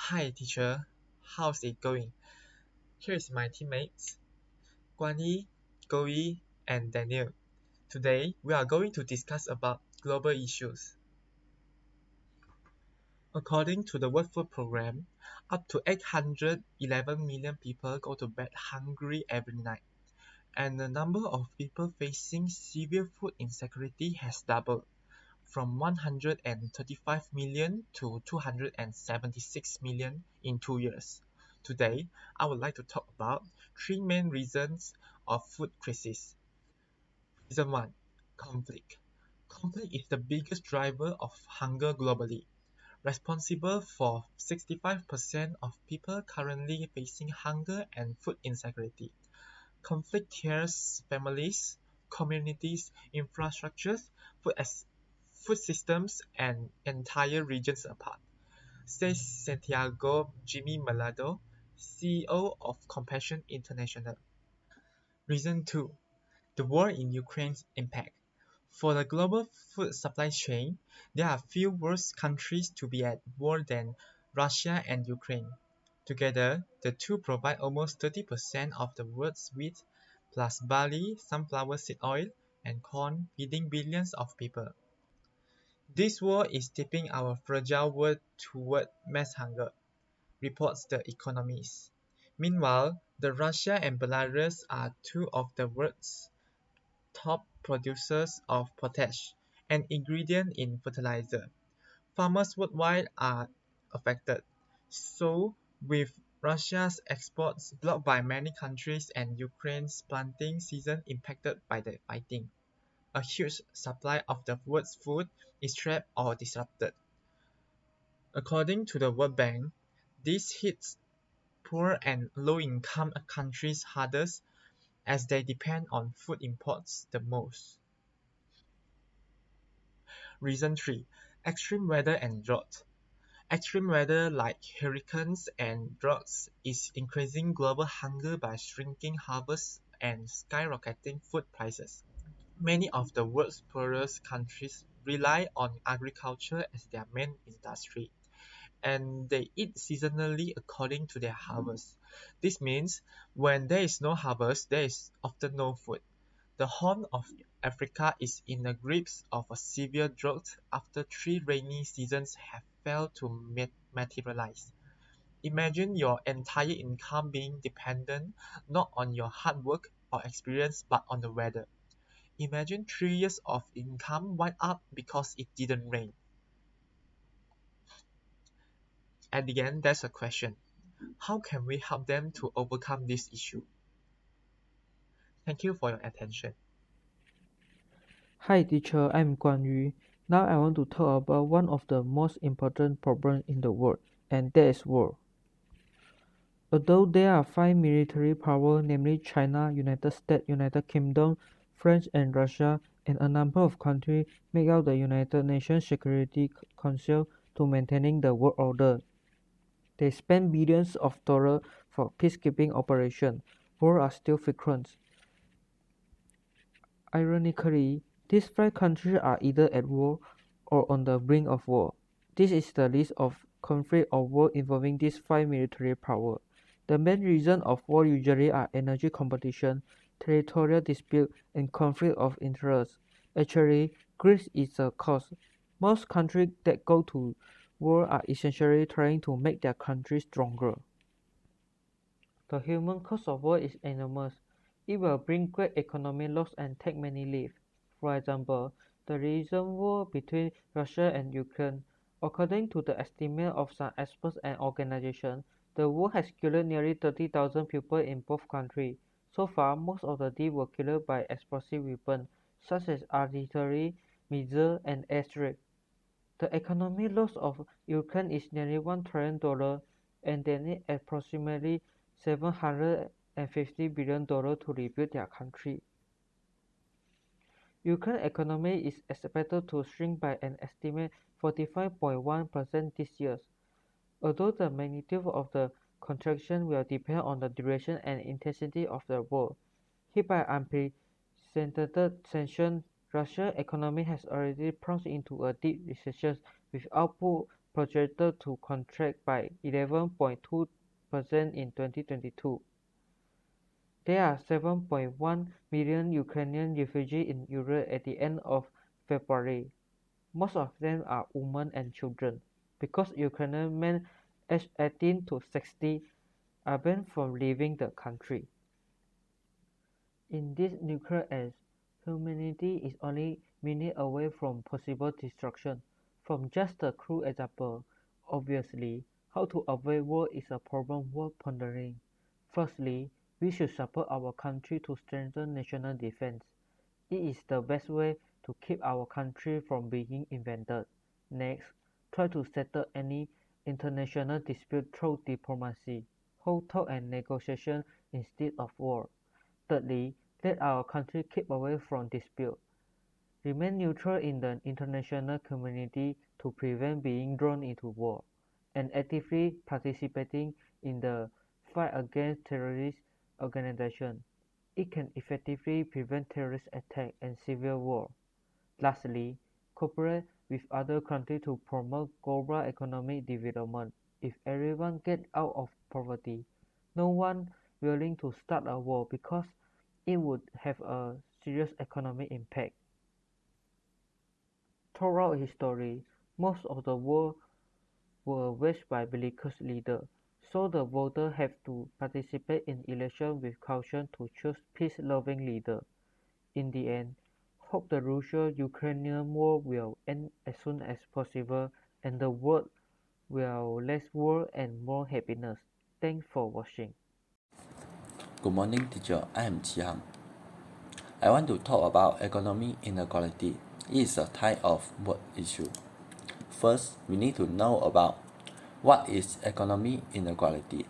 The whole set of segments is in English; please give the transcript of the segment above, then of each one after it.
Hi teacher, how's it going? Here is my teammates, Guan Yi, Go Yi, and Daniel. Today, we are going to discuss about global issues. According to the World Food Programme, up to 811 million people go to bed hungry every night, and the number of people facing severe food insecurity has doubled from 135 million to 276 million in 2 years. Today, I would like to talk about three main reasons of food crisis. Reason 1. Conflict. Conflict is the biggest driver of hunger globally, responsible for 65% of people currently facing hunger and food insecurity. Conflict tears families, communities, infrastructures, food systems, and entire regions apart, says Santiago Jimmy Malado, CEO of Compassion International. Reason 2. The war in Ukraine's impact. For the global food supply chain, there are few worse countries to be at war than Russia and Ukraine. Together, the two provide almost 30% of the world's wheat, plus barley, sunflower seed oil, and corn, feeding billions of people. This war is tipping our fragile world toward mass hunger, reports The Economist. Meanwhile, Russia and Belarus are two of the world's top producers of potash, an ingredient in fertilizer. Farmers worldwide are affected. So, with Russia's exports blocked by many countries and Ukraine's planting season impacted by the fighting, a huge supply of the world's food is trapped or disrupted. According to the World Bank, this hits poor and low-income countries hardest as they depend on food imports the most. Reason 3. Extreme weather and drought. Extreme weather like hurricanes and droughts is increasing global hunger by shrinking harvests and skyrocketing food prices. Many of the world's poorest countries rely on agriculture as their main industry, and they eat seasonally according to their harvest. This means when there is no harvest, there is often no food. The Horn of Africa is in the grips of a severe drought after 3 rainy seasons have failed to materialize. Imagine your entire income being dependent not on your hard work or experience but on the weather. Imagine 3 years of income wiped out because it didn't rain. At the end, there's a question. How can we help them to overcome this issue? Thank you for your attention. Hi teacher, I'm Guan Yu. Now I want to talk about one of the most important problems in the world, and that is war. Although there are five military powers, namely China, United States, United Kingdom, France, and Russia, and a number of countries make up the United Nations Security Council to maintaining the world order. They spend billions of dollars for peacekeeping operations. Wars are still frequent. Ironically, these five countries are either at war or on the brink of war. This is the list of conflicts or war involving these five military powers. The main reasons of war usually are energy competition, territorial dispute, and conflict of interest. Actually, Greece is the cause. Most countries that go to war are essentially trying to make their country stronger. The human cost of war is enormous. It will bring great economic loss and take many lives. For example, the recent war between Russia and Ukraine. According to the estimate of some experts and organizations, the war has killed nearly 30,000 people in both countries. So far, most of the dead were killed by explosive weapons, such as artillery, missiles, and airstrikes. The economic loss of Ukraine is nearly $1 trillion, and they need approximately $750 billion to rebuild their country. Ukraine's economy is expected to shrink by an estimated 45.1% this year. Although the magnitude of the contraction will depend on the duration and intensity of the war, hit by unprecedented sanctions, Russia's economy has already plunged into a deep recession with output projected to contract by 11.2% in 2022. There are 7.1 million Ukrainian refugees in Europe at the end of February. Most of them are women and children, because Ukrainian men aged 18 to 60 are banned from leaving the country. In this nuclear age, humanity is only minutes away from possible destruction. From just a crude example, obviously, how to avoid war is a problem worth pondering. Firstly, we should support our country to strengthen national defense. It is the best way to keep our country from being invaded. Next, try to settle any international dispute through diplomacy, hold talk and negotiation instead of war. Thirdly, let our country keep away from dispute. Remain neutral in the international community to prevent being drawn into war, and actively participating in the fight against terrorist organizations. It can effectively prevent terrorist attacks and civil war. Lastly, cooperate with other countries to promote global economic development. If everyone gets out of poverty, no one willing to start a war because it would have a serious economic impact. Throughout history, most of the wars were waged by bellicose leaders, so the voters have to participate in elections with caution to choose peace-loving leaders. In the end, hope the Russia-Ukrainian war will end as soon as possible and the world will less war and more happiness. Thanks for watching. Good morning, teacher. I am Qihang. I want to talk about economic inequality. It is a type of world issue. First, we need to know about what is economic inequality.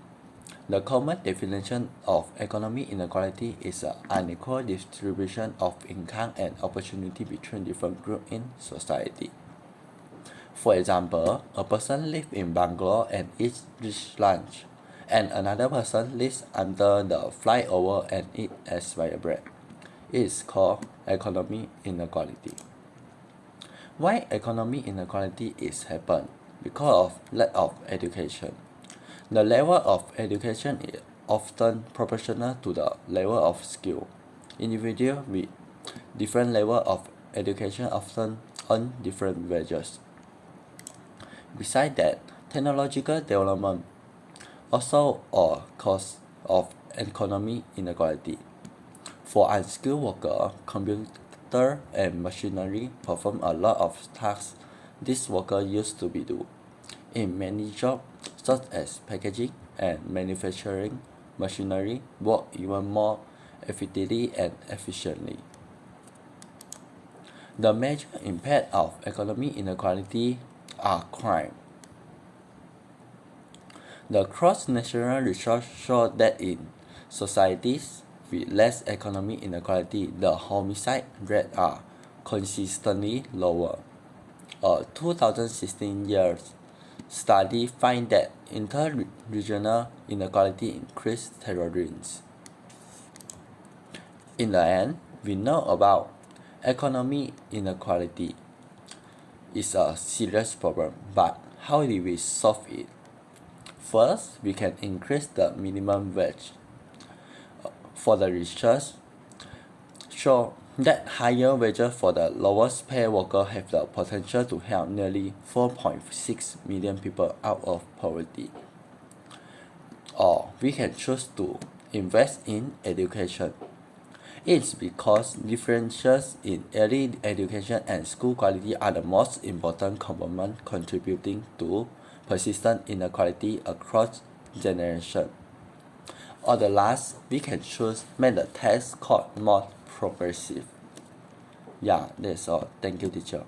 The common definition of economic inequality is an unequal distribution of income and opportunity between different groups in society. For example, a person lives in Bangalore and eats rich lunch, and another person lives under the flyover and eats expired bread. It is called economic inequality. Why economic inequality is happen? Because of lack of education. The level of education is often proportional to the level of skill. Individuals with different level of education often earn different wages. Besides that, technological development also a cause of economic inequality. For unskilled workers, computer and machinery perform a lot of tasks these workers used to be do. In many jobs, such as packaging and manufacturing, machinery work even more effectively and efficiently. The major impact of economic inequality are crime. The cross-national research shows that in societies with less economic inequality, the homicide rates are consistently lower. A 2016 years study finds that inter-regional inequality increased terrorism. In the end, we know about economic inequality is a serious problem, but how do we solve it? First, we can increase the minimum wage. For the research, show that higher wages for the lowest paid workers have the potential to help nearly 4.6 million people out of poverty. Or we can choose to invest in education. It's because differences in early education and school quality are the most important component contributing to persistent inequality across generations. Or the last, we can choose make the tax code more progressive. Yeah, that's all. Thank you, teacher.